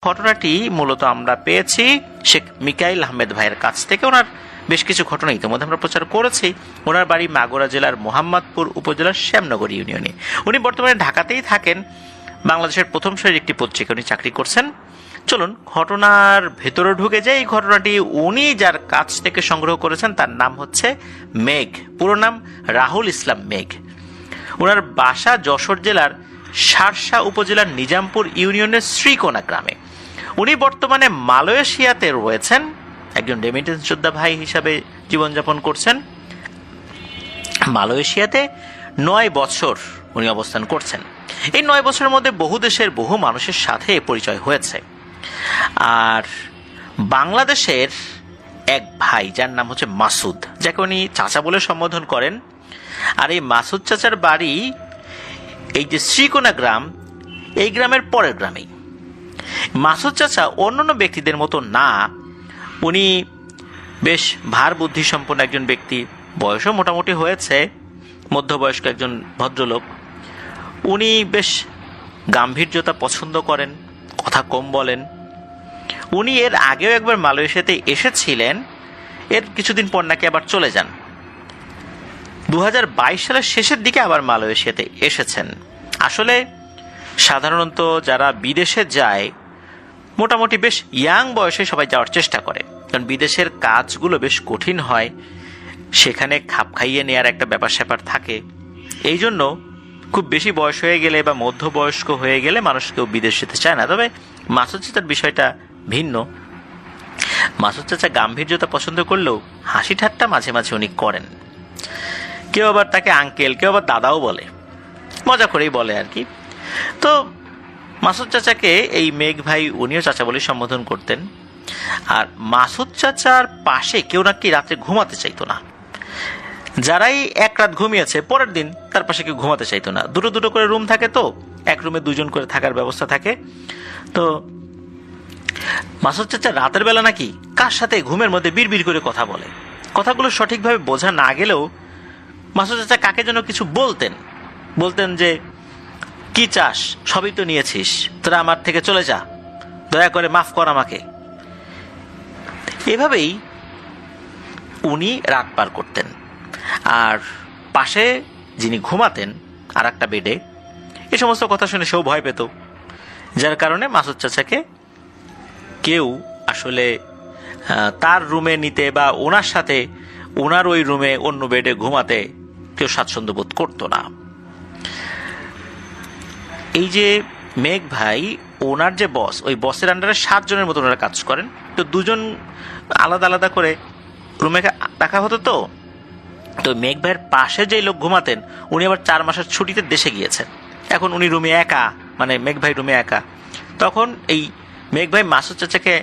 ঘটনাটি মূলত আমরা পেয়েছি শেখ মিকাইল আহমেদ ভাইয়ের কাছ থেকে। ওনার বেশ কিছু ঘটনা ইতিমধ্যে আমরা প্রচার করেছি। ওনার বাড়ি মাগুরা জেলার মোহাম্মদপুর উপজেলার শ্যামনগর ইউনিয়নে। উনি বর্তমানে ঢাকাতেই থাকেন। বাংলাদেশের প্রথম সারির একটি পত্রিকা উনি চাকরি করছেন। চলুন ঘটনার ভেতরে ঢুকে যাই। এই ঘটনাটি উনি যার কাছ থেকে সংগ্রহ করেছেন তার নাম হচ্ছে মেঘ, পুরো নাম রাহুল ইসলাম মেঘ। ওনার বাসা যশোর জেলার শার্শা উপজেলার নিজামপুর ইউনিয়নের শ্রীকোনা গ্রামে। উনি বর্তমানে মালয়েশিয়াতে রয়েছেন, একজন রেমিটেন্স যোদ্ধা ভাই হিসাবে জীবনযাপন করছেন। মালয়েশিয়াতে 9 বছর উনি অবস্থান করছেন। এই 9 বছরের মধ্যে বহু দেশের বহু মানুষের সাথে পরিচয় হয়েছে। আর বাংলাদেশের এক ভাই যার নাম হচ্ছে মাসুদ, যাকে উনি চাচা বলে সম্বোধন করেন। আর এই মাসুদ চাচার বাড়ি এই যে শ্রীকোনা গ্রাম, এই গ্রামের পরের গ্রামেই। মাসুদ চাচা অন্যান্য ব্যক্তিদের মতো না, উনি বেশ ভার বুদ্ধি সম্পন্ন একজন ব্যক্তি। বয়সও মোটামুটি হয়েছে, মধ্যবয়স্ক একজন ভদ্রলোক। উনি বেশ গাম্ভীর্যতা পছন্দ করেন, কথা কম বলেন। উনি এর আগেও একবার মালয়েশিয়াতে এসেছিলেন, এর কিছুদিন পর নাকি আবার চলে যান। 2022 সালের শেষের দিকে আবার মালয়েশিয়াতে এসেছেন। আসলে সাধারণত যারা বিদেশে যায় মোটামুটি বেশ ইয়াং বয়সে সবাই যাওয়ার চেষ্টা করে, কারণ বিদেশের কাজগুলো বেশ কঠিন হয়, সেখানে খাপ খাইয়ে নেওয়ার একটা ব্যাপার স্যাপার থাকে। এই জন্য খুব বেশি বয়স হয়ে গেলে বা মধ্যবয়স্ক হয়ে গেলে মানুষ কেউ বিদেশ যেতে চায় না। তবে মাসুদ চাচার বিষয়টা ভিন্ন। মাসুদ চাচা গাম্ভীর্যতা পছন্দ করলেও হাসি ঠাট্টা মাঝে মাঝে উনি করেন। কেউ আবার তাকে আঙ্কেল, কেউ আবার দাদাও বলে, মজা করেই বলে আর কি। তো মাসুদ চাচাকে এই মেঘ ভাই উনিও চাচা বলে সম্বোধন করতেন। আর মাসুদ চাচার পাশে কেউ নাকি রাত্রে ঘুমাতে চাইতো না। যারাই এক রাত ঘুমিয়েছে পরের দিন তার পাশে কেউ ঘুমাতে চাইতো না। দুটো দুটো করে রুম থাকে, তো এক রুমে 2 জন করে থাকার ব্যবস্থা থাকে। তো মাসুদ চাচা রাতের বেলা নাকি কার সাথে ঘুমের মধ্যে বিড়বিড় করে কথা বলে। কথাগুলো সঠিকভাবে বোঝা না গেলেও মাসুদ চাচা কাকে যেন কিছু বলতেন যে, কি চাস, সবই তো নিয়েছিস, তোরা আমার থেকে চলে যা, দয়া করে মাফ কর আমাকে। এভাবেই উনি রাত পার করতেন। আর পাশে যিনি ঘুমাতেন আর একটা বেডে, এই সমস্ত কথা শুনে সেও ভয় পেত, যার কারণে মাসুদ চাচাকে কেউ আসলে তার রুমে নিতে বা ওনার সাথে ওনার ওই রুমে অন্য বেডে ঘুমাতে কেউ স্বাচ্ছন্দ্য বোধ করতো না। এই যে মেঘ ভাই, ওনার যে বস, ওই বসের আন্ডারে 7 জনের মতো ওনারা কাজ করেন। তো 2 জন আলাদা আলাদা করে রুমে রাখা হতো। তো মেঘ ভাইয়ের পাশে যে লোক ঘুমাতেন উনি আবার 4 মাসের ছুটিতে দেশে গিয়েছেন। এখন উনি রুমে একা, মানে মেঘ ভাই রুমে একা। তখন এই মেঘ ভাই মাসুদ চাচাকে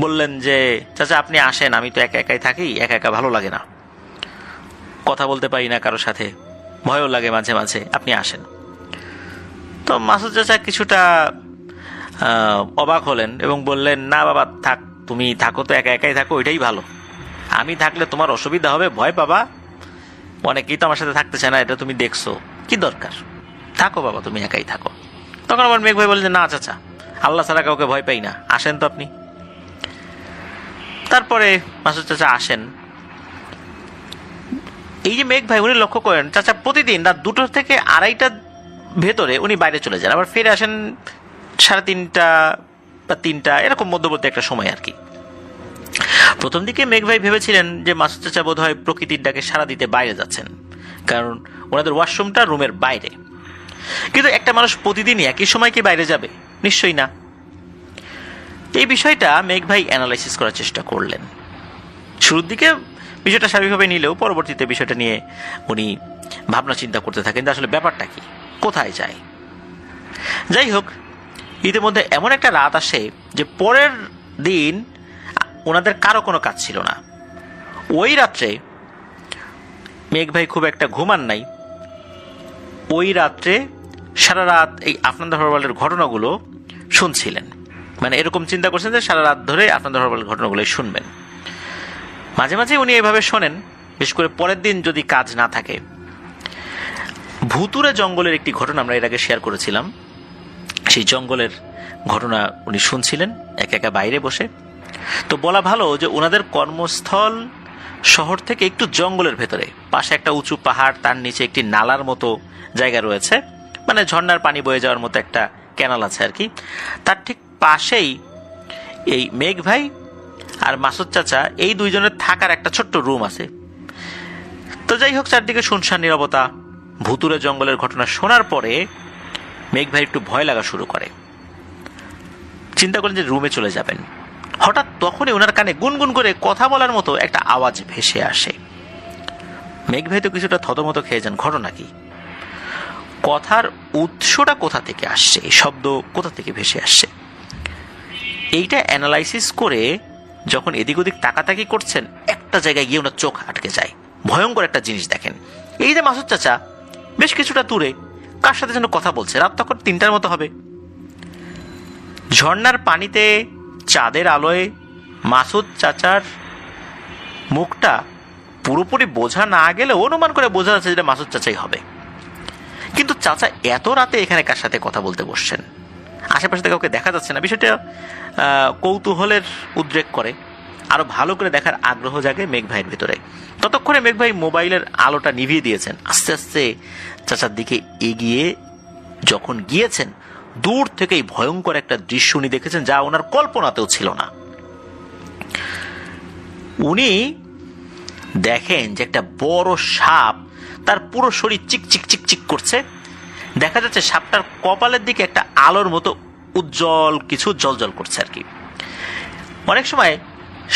বললেন যে, চাচা আপনি আসেন, আমি তো একা একাই থাকি, একা একা ভালো লাগে না, কথা বলতে পারি না কারোর সাথে, ভয়ও লাগে মাঝে মাঝে, আপনি আসেন। তো মাসুদ চাচা কিছুটা অবাক হলেন এবং বললেন, না বাবা থাক, তুমি থাকো তো, একা একাই থাকো, ওইটাই ভালো। আমি থাকলে তোমার অসুবিধা হবে, ভয় পাবা, অনেকেই তো আমার সাথে থাকতে চায় না, এটা তুমি দেখছো, কি দরকার, থাকো বাবা, তুমি একাই থাকো। তখন আমার মেঘ ভাই বললেন, না চাচা, আল্লাহ ছাড়া কাউকে ভয় পাই না, আসেন তো আপনি। তারপরে মাসুদ চাচা আসেন। এই যে মেঘ ভাই উনি লক্ষ্য করেন চাচা প্রতিদিন রাত 2টা থেকে 2:30টার ভেতরে উনি বাইরে চলে যান, আবার ফিরে আসেন 3:30 বা 3টা, এরকম মধ্যবর্তী একটা সময় আর কি। প্রথম দিকে মেঘ ভাই ভেবেছিলেন যে মাসুদ চাচা বোধ হয় প্রকৃতির ডাকে সাড়া দিতে বাইরে যাচ্ছেন, কারণ ওনাদের ওয়াশরুমটা রুমের বাইরে। কিন্তু একটা মানুষ প্রতিদিনই একই সময় কি বাইরে যাবে? নিশ্চয়ই না। এই বিষয়টা মেঘ ভাই অ্যানালাইসিস করার চেষ্টা করলেন। শুরুর দিকে বিষয়টা স্বাভাবিকভাবে নিলেও পরবর্তীতে বিষয়টা নিয়ে উনি ভাবনা চিন্তা করতে থাকেন যে আসলে ব্যাপারটা কি, কোথায় যায়। যাই হোক, ইতিমধ্যে এমন একটা রাত আসে যে পরের দিন ওনাদের কারো কোনো কাজ ছিল না। ওই রাত্রে মেঘ ভাই খুব একটা ঘুমান নাই। ওই রাত্রে সারা রাত এই আপনাদের হরবালের ঘটনাগুলো শুনছিলেন, মানে এরকম চিন্তা করছেন যে সারা রাত ধরে আপনাদের হরবালের ঘটনাগুলোই শুনবেন। মাঝে মাঝে উনি এভাবে শোনেন, বিশেষ করে পরের দিন যদি কাজ না থাকে। ভুতুরে জঙ্গলের একটি ঘটনা আমরা এর আগে শেয়ার করেছিলাম। সেই জঙ্গলের ঘটনা উনি শুনছিলেন একা একা বাইরে বসে। তো বলা ভালো যে ওনাদের কর্মস্থল শহর থেকে একটু জঙ্গলের ভেতরে, পাশে একটা উঁচু পাহাড়, তার নিচে একটি নালার মতো জায়গা রয়েছে, মানে ঝর্ণার পানি বয়ে যাওয়ার মতো একটা ক্যানাল আছে আর কি। তার ঠিক পাশেই এই মেঘ ভাই আর মাসুদ চাচা এই দুইজনের থাকার একটা ছোট্ট রুম আছে। তো যাই হোক, চারদিকে শুনশান নীরবতা। ভুতুরে জঙ্গলের ঘটনা শোনার পরে মেঘ ভাই একটু ভয় লাগা শুরু করে। চিন্তা করেন যে রুমে চলে যাবেন। হঠাৎ তখনই ওনার কানে গুনগুন করে কথা বলার মতো একটা আওয়াজ ভেসে আসে। মেঘ ভাই তো কিছুটা থতমত খেয়ে যান, ঘটনা কি, কথার উৎসটা কোথা থেকে আসছে, এই শব্দ কোথা থেকে ভেসে আসছে। এইটা অ্যানালাইসিস করে যখন এদিক ওদিক তাকাতাকি করছেন, একটা জায়গায় গিয়ে ওনার চোখ আটকে যায়। ভয়ঙ্কর একটা জিনিস দেখেন। এই যে মাসুদ চাচা বেশ কিছুটা দূরে কার সাথে যেন কথা বলছে। রাত তখন 3টার মতো হবে। ঝর্ণার পানিতে চাঁদের আলোয় মাসুদ চাচার মুখটা পুরোপুরি বোঝা না গেলে অনুমান করে বোঝা যাচ্ছে যেটা মাসুদ চাচাই হবে। কিন্তু চাচা এত রাতে এখানে কার সাথে কথা বলতে বসছেন? আশেপাশে কাউকে দেখা যাচ্ছে না। বিষয়টা কৌতূহলের উদ্রেক করে, আরো ভালো করে দেখার আগ্রহ জাগে মেঘ ভাইয়ের ভিতরে। ততক্ষণে মেঘ ভাই মোবাইলের আলোটা নিভিয়ে দিয়েছেন। আস্তে আস্তে চাচার দিকে এগিয়ে যখন গিয়েছেন, দূর থেকেই ভয়ঙ্কর একটা দৃশ্য উনি দেখেছেন, যা ওনার কল্পনাতেও ছিল না। উনি দেখেন যে একটা বড় সাপ, তার পুরো শরীর চিকচিক চিকচিক করছে। দেখা যাচ্ছে সাপটার কপালের দিকে একটা আলোর মতো উজ্জ্বল কিছু জলজল করছে আর কি। অনেক সময়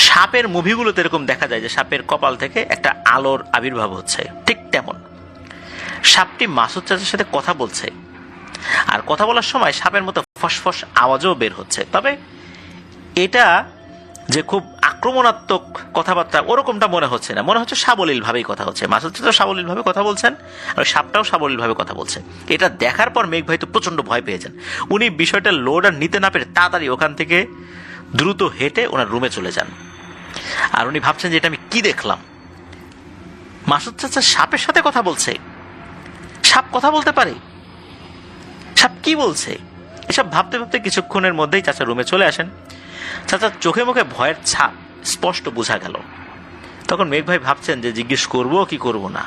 সাপের মুভিগুলোতে এরকম দেখা যায় যে সাপের কপাল থেকে একটা আলোর আবির্ভাব হচ্ছে, ঠিক তেমন সাপটি মাসুদ চাচার সাথে কথা বলছে। আর কথা বলার সময় সাপের মতো ফসফস আওয়াজও বের হচ্ছে। তবে এটা যে খুব আক্রমণাত্মক কথাবার্তা ওরকমটা মনে হচ্ছে না, মনে হচ্ছে সাবলীল ভাবেই কথা হচ্ছে। মাসুদ চাচা সাবলীল ভাবে কথা বলছেন, আর সাপটাও সাবলীল ভাবে কথা বলছে। এটা দেখার পর মেঘ ভাই তো প্রচন্ড ভয় পেয়েছেন। উনি বিষয়টা লোড আর নিতে না পেরে তাড়াতাড়ি ওখান থেকে দ্রুত হেঁটে ওনার রুমে চলে যান। আর উনি ভাবছেন যে এটা আমি কি দেখলাম। মাসুদ চাচা সাপের সাথে কথা বলছে। সাপ কথা বলতে পারে? সাপ কি বলছে? এসব ভাবতে ভাবতে কিছুক্ষণের মধ্যেই চাচা রুমে চলে আসেন। চাচার চোখে মুখে ভয়ের ছাপ স্পষ্ট বোঝা গেল। তখন মেঘ ভাই ভাবছেন যে জিজ্ঞেস করব কি করব না।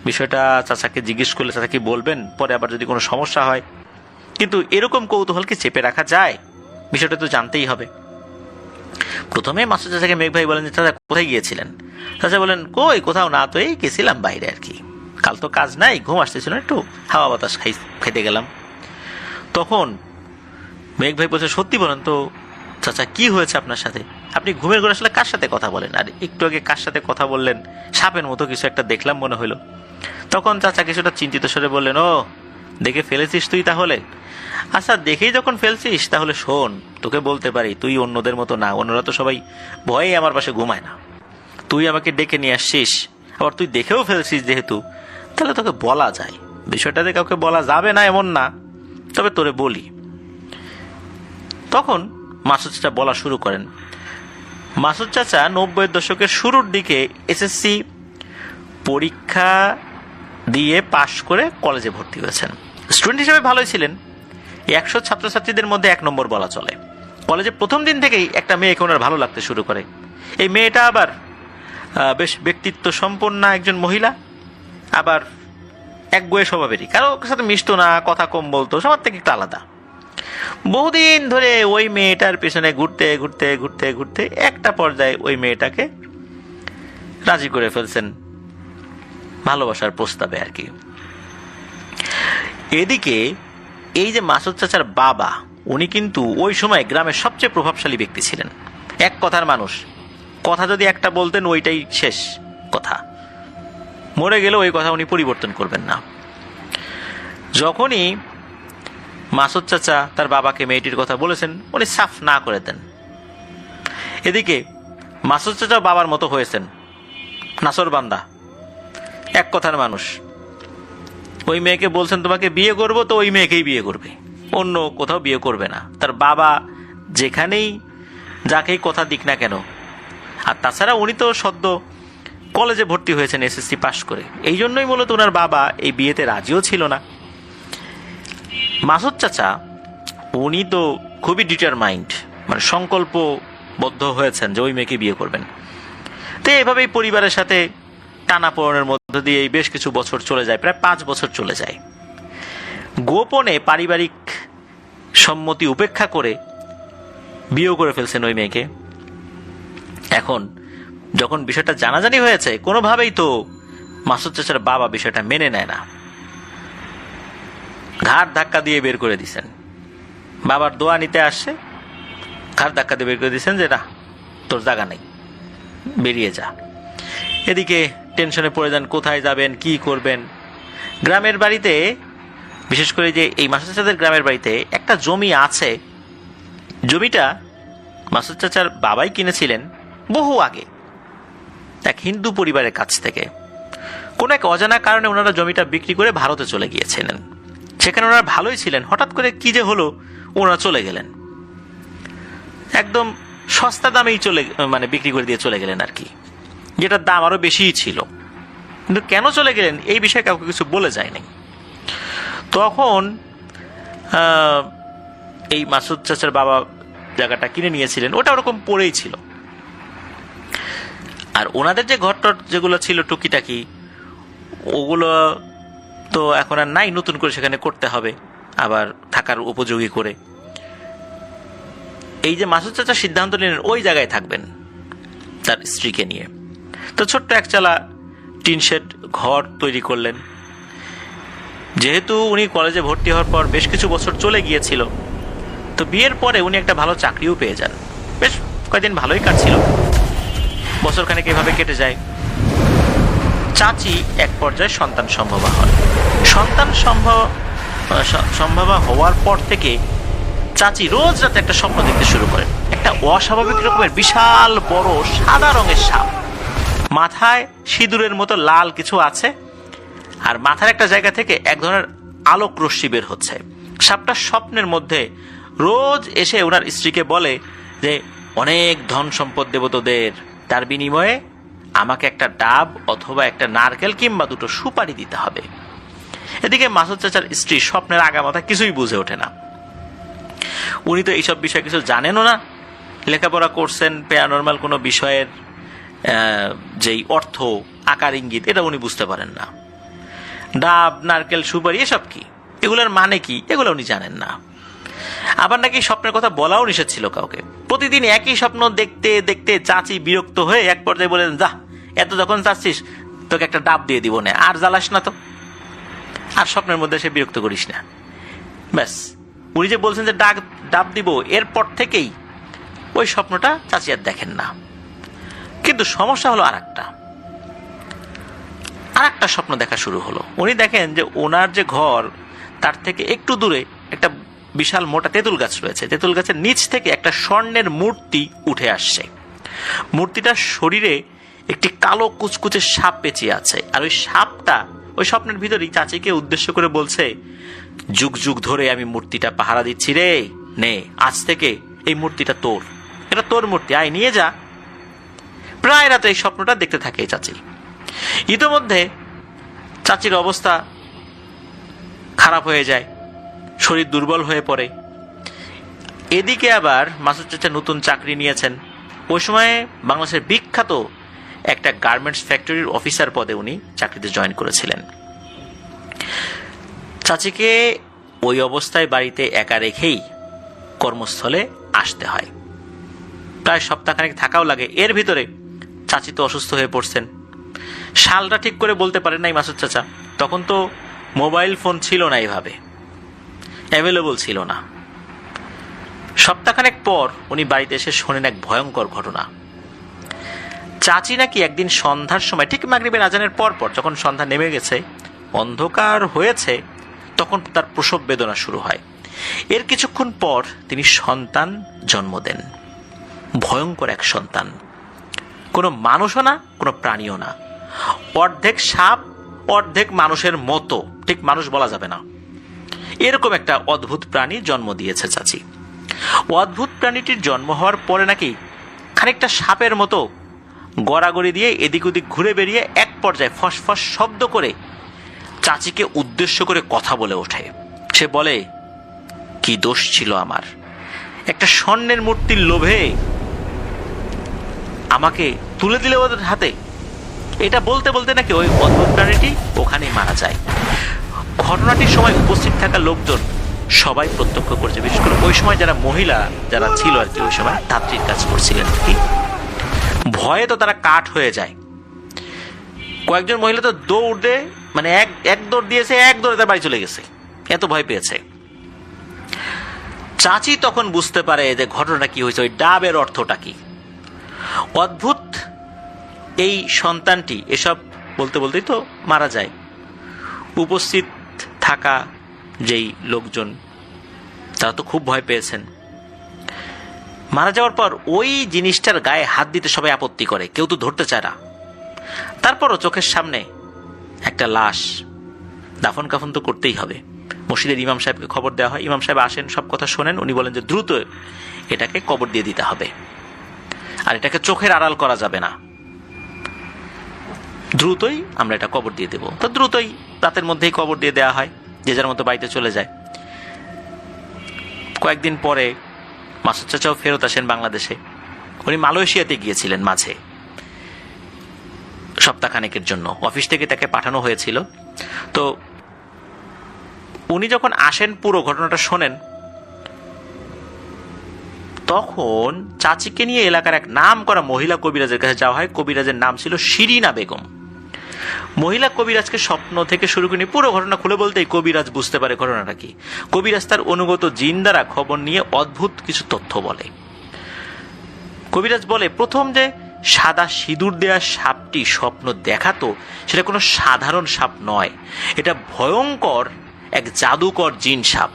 বিষয়টা চাচাকে জিজ্ঞেস করলে চাচা কি বলবেন, পরে আবার যদি কোনো সমস্যা হয়। কিন্তু এরকম কৌতূহলকে চেপে রাখা যায়? বিষয়টা তো জানতেই হবে। প্রথমে মাসুদ চাচাকে মেঘ ভাই বলেন যে চাচা কোথায় গিয়েছিলেন? চাচা বলেন কই কোথাও না, তো এই গেছিলাম বাইরে আর কি, কাল তো কাজ নাই, ঘুম আসতেছিল, একটু হাওয়া বাতাস খাইতে গেলাম। তখন মেঘ ভাই বলছে সত্যি বলেন তো চাচা কি হয়েছে আপনার সাথে? আপনি ঘুমের ঘরে আসলে কার সাথে কথা বলেন? আর একটু আগে কার সাথে কথা বললেন? সাপের মতো কিছু একটা দেখলাম মনে হইলো। তখন চাচা কিছুটা চিন্তিত স্বরে বললেন, ও দেখে ফেলেছিস তুই তাহলে? আচ্ছা দেখেই যখন ফেলছিস তাহলে শোন, তোকে বলতে পারি তুই অন্যদের মতো না। অন্যরা তো সবাই ভয়ে আমার পাশে ঘুমায় না। তুই আমাকে ডেকে নিয়ে আসছিস, আবার তুই দেখেও ফেলছিস যেহেতু, তাহলে তোকে বলা যায়। বিষয়টাতে কাউকে বলা যাবে না এমন না, তবে তোরে বলি। তখন মাসুদ চাচা বলা শুরু করেন। মাসুদ চাচা 90-এর দশকের শুরুর দিকে এসএসসি পরীক্ষা দিয়ে পাশ করে কলেজে ভর্তি হয়েছেন। স্টুডেন্ট হিসেবে ভালোই ছিলেন, 100 ছাত্রছাত্রীদের মধ্যে 1 নম্বর বলা চলে। কলেজে প্রথম দিন থেকেই একটা মেয়েকে ওনার ভালো লাগতে শুরু করে। এই মেয়েটা আবার বেশ ব্যক্তিত্ব সম্পন্ন একজন মহিলা, আবার একগুঁয়ে স্বভাবেরই, কারো সাথে মিশতো না, কথা কম বলতো, সবার থেকে একটু আলাদা। বহুদিন ধরে ওই মেয়েটার পেছনে ঘুরতে ঘুরতে ঘুরতে ঘুরতে একটা পর্যায়ে ওই মেয়েটাকে রাজি করে ফেলছেন ভালোবাসার প্রস্তাবে আর কি। এদিকে এই যে মাসুদ চাচার বাবা, উনি কিন্তু ওই সময় গ্রামের সবচেয়ে প্রভাবশালী ব্যক্তি ছিলেন। এক কথার মানুষ, কথা যদি একটা বলতেন ওইটাই শেষ কথা, মরে গেলে ওই কথা উনি পরিবর্তন করবেন না। যখনই মাসুদ চাচা তার বাবাকে মেয়েটির কথা বলেছেন, উনি সাফ না করে দেন। এদিকে মাসুদ চাচা বাবার মতো হয়েছেন, নাসরবান্দা, এক কথার মানুষ। ওই মেয়েকে বলছেন তোমাকে বিয়ে করব, তো ওই মেয়েকেই বিয়ে করবে, অন্য কোথাও বিয়ে করবে না। তার বাবা যেখানেই যাকেই কথা দিক না কেন। আর তাছাড়া উনি তো সদ্য কলেজে ভর্তি হয়েছেন এসএসসি পাশ করে, এই জন্যই মূলত ওনার বাবা এই বিয়েতে রাজিও ছিল না। মাসুদ চাচা উনি তো খুবই ডিটারমাইন্ড, মানে সংকল্পবদ্ধ হয়েছেন যে ওই মেয়েকে বিয়ে করবেন। তো এইভাবেই পরিবারের সাথে টানাপোড়েনের মধ্য দিয়ে এই বেশ কিছু বছর চলে যায়, প্রায় 5 বছর চলে যায়। গোপনে পারিবারিক সম্মতি উপেক্ষা করে বিয়ে করে ফেলছেন ওই মেয়েকে। এখন যখন বিষয়টা জানাজানি হয়েছে, কোনোভাবেই তো মাসুদ চাচার বাবা বিষয়টা মেনে নেয় না, ঘাড় ধাক্কা দিয়ে বের করে দিচ্ছেন। বাবার দোয়া নিতে আসছে, ঘাড় ধাক্কা দিয়ে বের করে দিচ্ছেন যে না, তোর জায়গা নেই, বেরিয়ে যা। এদিকে টেনশনে পড়ে যান, কোথায় যাবেন, কি করবেন। গ্রামের বাড়িতে, বিশেষ করে যে এই মাসুদ চাচাদের গ্রামের বাড়িতে একটা জমি আছে। জমিটা মাসুদ চাচার বাবাই কিনেছিলেন বহু আগে এক হিন্দু পরিবারের কাছ থেকে। কোনো এক অজানা কারণে ওনারা জমিটা বিক্রি করে ভারতে চলে গিয়েছিলেন। সেখানে ওনারা ভালোই ছিলেন, হঠাৎ করে কি যে হলো, ওনারা চলে গেলেন। একদম সস্তা দামেই বিক্রি করে দিয়ে চলে গেলেন আর কি, যেটার দাম আরো বেশিই ছিল। কিন্তু কেন চলে গেলেন এই বিষয়ে কাউকে কিছু বলে যায়নি। তখন এই মাসুদ চাচার বাবা জায়গাটা কিনে নিয়েছিলেন, ওটা ওরকম পড়েই ছিল। আর ওনাদের যে ঘরটর যেগুলো ছিল টুকিটাকি, ওগুলো তো এখন আর নাই, নতুন করে সেখানে করতে হবে আবার থাকার উপযোগী করে। এই যে মাসুদ চাচা সিদ্ধান্ত নিলেন ওই জায়গায় থাকবেন তার স্ত্রীকে নিয়ে। তো ছোট্ট একচালা টিন শেড ঘর তৈরি করলেন। যেহেতু উনি কলেজে ভর্তি হওয়ার পর বেশ কিছু বছর চলে গিয়েছিল, তো বিয়ের পরে উনি একটা ভালো চাকরিও পেয়ে যান। বেশ কয়েকদিন ভালোই কাটছিল, বছরখানেক এভাবে কেটে যায়। চাচি এক পর্যায়ে সন্তান সম্ভবা হন। সন্তান সম্ভবা হওয়ার পর থেকে চাচি রোজ রাতে একটা স্বপ্ন দেখতে শুরু করেন। একটা অস্বাভাবিক রকমের বিশাল বড় সাদা রঙের সাপ, মাথায় সিঁদুরের মতো লাল কিছু আছে, আর মাথার একটা জায়গা থেকে এক ধরনের আলোক রশ্মি বের হচ্ছে। সাপটা স্বপ্নের মধ্যে রোজ এসে ওনার স্ত্রীকে বলে যে অনেক ধন সম্পদ দেব তোদের, তার বিনিময়ে আমাকে একটা ডাব অথবা একটা নারকেল কিংবা দুটো সুপারি দিতে হবে। এদিকে মাসুদ চাচার স্ত্রী স্বপ্নের আগামাথা কিছুই বুঝে ওঠে না। উনি তো এইসব বিষয়ে কিছু জানেনও না, লেখাপড়া করছেন প্যারানরমাল কোনো বিষয়ের যেই অর্থ আকার ইঙ্গিত এটা উনি বুঝতে পারেন না। ডাব নারকেল সুপারি এসব কি, এগুলোর মানে কি, এগুলো উনি জানেন না। আবার নাকি স্বপ্নের কথা বলাও নিষেধ ছিল কাউকে। প্রতিদিন একই স্বপ্ন দেখতে দেখতে চাচি বিরক্ত হয়ে এক পর্যায়ে বলেন, যা, এত যখন চাচ্ছিস তোকে একটা ডাব দিয়ে দিব না, আর জ্বালাস না তো, আর স্বপ্নের মধ্যে সে বিরক্ত করিস না। ব্যাস, উনি যে বলছেন যে ডাব দিব, এরপর থেকেই ওই স্বপ্নটা চাচি আর দেখেন না। কিন্তু সমস্যা হলো আর একটা স্বপ্ন দেখা শুরু হলো। উনি দেখেন যে ওনার যে ঘর তার থেকে একটু দূরে একটা বিশাল মোটা তেঁতুল গাছ রয়েছে। তেঁতুল গাছের নিচ থেকে একটা স্বর্ণের মূর্তি উঠে আসছে। মূর্তিটার শরীরে একটি কালো কুচকুচে সাপ পেঁচিয়ে আছে, আর ওই সাপটা ওই স্বপ্নের ভিতরেই চাচিকে উদ্দেশ্য করে বলছে, যুগ যুগ ধরে আমি মূর্তিটা পাহারা দিচ্ছি রে, নে আজ থেকে এই মূর্তিটা তোর, এটা তোর মূর্তি, আয় নিয়ে যা। প্রায় রাতে এই স্বপ্নটা দেখতে থাকে চাচি। ইতোমধ্যে চাচির অবস্থা খারাপ হয়ে যায়, শরীর দুর্বল হয়ে পড়ে। এদিকে আবার মাসুদ চাচা নতুন চাকরি নিয়েছেন। ওই সময়ে বাংলাদেশের বিখ্যাত একটা গার্মেন্টস ফ্যাক্টরির অফিসার পদে উনি চাকরিতে জয়েন করেছিলেন। চাচিকে ওই অবস্থায় বাড়িতে একা রেখেই কর্মস্থলে আসতে হয়। প্রায় সপ্তাহখানেক থাকাও লাগে। এর ভিতরে চাচি তো অসুস্থ হয়ে পড়ছেন। সালটা ঠিক করে বলতে পারেন নাই মাসুদ চাচা। তখন তো মোবাইল ফোন ছিল না, এইভাবে অ্যাভেলেবল ছিল না। সপ্তাহখানেক পর উনি বাড়িতে এসে শোনেন এক ভয়ঙ্কর ঘটনা। চাচি নাকি একদিন সন্ধ্যার সময়, ঠিক মাগরিবের আজানের পর যখন সন্ধ্যা নেমে গেছে, অন্ধকার হয়েছে, তখন তার প্রসব বেদনা শুরু হয়। এর কিছুক্ষণ পর তিনি সন্তান জন্ম দেন। ভয়ঙ্কর এক সন্তান, কোনো মানুষও না, কোনো প্রাণীও না, অর্ধেক সাপ অর্ধেক মানুষের মতো, ঠিক মানুষ বলা যাবে না, এরকম একটা অদ্ভুত প্রাণী জন্ম দিয়েছে চাচি। অদ্ভুত প্রাণীটির জন্ম হওয়ার পরে নাকি খানিকটা সাপের মতো গড়াগড়ি দিয়ে এদিক ওদিক ঘুরে বেরিয়ে এক পর্যায়ে ফসফস শব্দ করে চাচিকে উদ্দেশ্য করে কথা বলে ওঠে। সে বলে, কি দোষ ছিল আমার, একটা স্বর্ণের মূর্তির লোভে আমাকে তুলে দিলে ওদের হাতে। এটা বলতে বলতে নাকি ওই অদ্ভুত প্রাণীটি ওখানেই মারা যায়। ঘটনাটির সময় উপস্থিত থাকা লোকজন সবাই প্রত্যক্ষ করছে, বিশেষ করে ওই সময় যারা মহিলা যারা ছিল আর কি, ওই সময় তান্ত্রিক কাজ করছিলেন আর কি। ভয়ে তো তারা কাঠ হয়ে যায়। কয়েকজন মহিলা তো দৌড় দিয়ে, মানে এক দৌড় দিয়েছে, এক দৌড়ে তার বাড়ি চলে গেছে, এত ভয় পেয়েছে। চাচি তখন বুঝতে পারে যে ঘটনাটা কি হয়েছে, ওই ডাবের অর্থটা কি। অদ্ভুত এই সন্তানটি এসব বলতে বলতেই তো মারা যায়। উপস্থিত থাকা যেই লোকজন তারা তো খুব ভয় পেয়েছেন। মারা যাওয়ার পর ওই জিনিসটার গায়ে হাত দিতে সবাই আপত্তি করে, কেউ তো ধরতে চায় না। তারপরও চোখের সামনে একটা লাশ, দাফন কাফন তো করতেই হবে। মসজিদের ইমাম সাহেবকে খবর দেওয়া হয়, ইমাম সাহেব আসেন, সব কথা শোনেন। উনি বলেন যে দ্রুত এটাকে কবর দিয়ে দিতে হবে, আর এটাকে চোখের আড়াল করা যাবে না, দ্রুতই আমরা এটা কবর দিয়ে দেব। তো দ্রুতই রাতের মধ্যেই কবর দিয়ে দেওয়া হয়, যে যার মতো বাড়িতে চলে যায়। কয়েকদিন পরে মাসুদ চাচাও ফেরত আসেন বাংলাদেশে। উনি মালয়েশিয়াতে গিয়েছিলেন মাঝে সপ্তাহখানেকের জন্য, অফিস থেকে তাকে পাঠানো হয়েছিল। তো উনি যখন আসেন, পুরো ঘটনাটা শোনেন, তখন চাচিকে নিয়ে এলাকার এক নাম করা মহিলা কবিরাজের কাছে যাওয়া হয়। কবিরাজের নাম ছিল শিরিনা বেগম। মহিলা কবিরাজকে স্বপ্ন থেকে শুরু করে পুরো ঘটনা খুলে বলতেই কবিরাজ বুঝতে পারে ঘটনাটা কি। কবিরাজ তার অনুগত জিন দ্বারা খবর নিয়ে অদ্ভুত কিছু তথ্য বলে। কবিরাজ বলে, প্রথম যে সাদা সিঁদুর দেয়া সাপটি স্বপ্ন দেখাতো, সেটা কোনো সাধারণ সাপ নয়, এটা ভয়ঙ্কর এক জাদুকর জিন সাপ।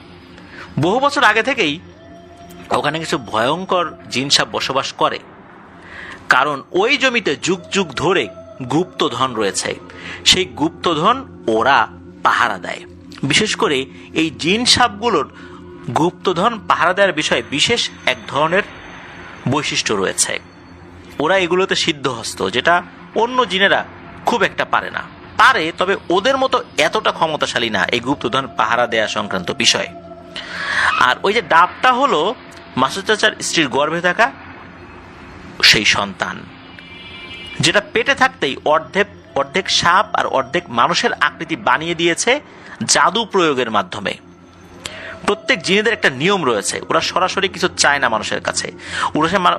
বহু বছর আগে থেকেই ওখানে কিছু ভয়ঙ্কর জিন সাপ বসবাস করে, কারণ ওই জমিতে যুগ যুগ ধরে গুপ্তধন রয়েছে। সেই গুপ্তধন ওরা পাহারা দেয়। বিশেষ করে এই জিন সাপগুলোর গুপ্তধন পাহারা দেওয়ার বিষয়ে বিশেষ এক ধরনের বৈশিষ্ট্য রয়েছে। ওরা এগুলোতে সিদ্ধহস্ত, যেটা অন্য জিনেরা খুব একটা পারে না। পারে, তবে ওদের মতো এতটা ক্ষমতাশালী না এই গুপ্তধন পাহারা দেয়া সংক্রান্ত বিষয়। আর ওই যে ডাবটা হলো মাসুদ চাচার স্ত্রীর গর্ভে থাকা সেই সন্তান, যেটা পেটে থাকতেই অর্ধেক সাপ আর অর্ধেক মানুষের আকৃতি বানিয়ে দিয়েছে জাদু প্রয়োগের মাধ্যমে। প্রত্যেক জিনেদের একটা নিয়ম রয়েছে, ওরা সরাসরি কিছু চায় না মানুষের কাছে,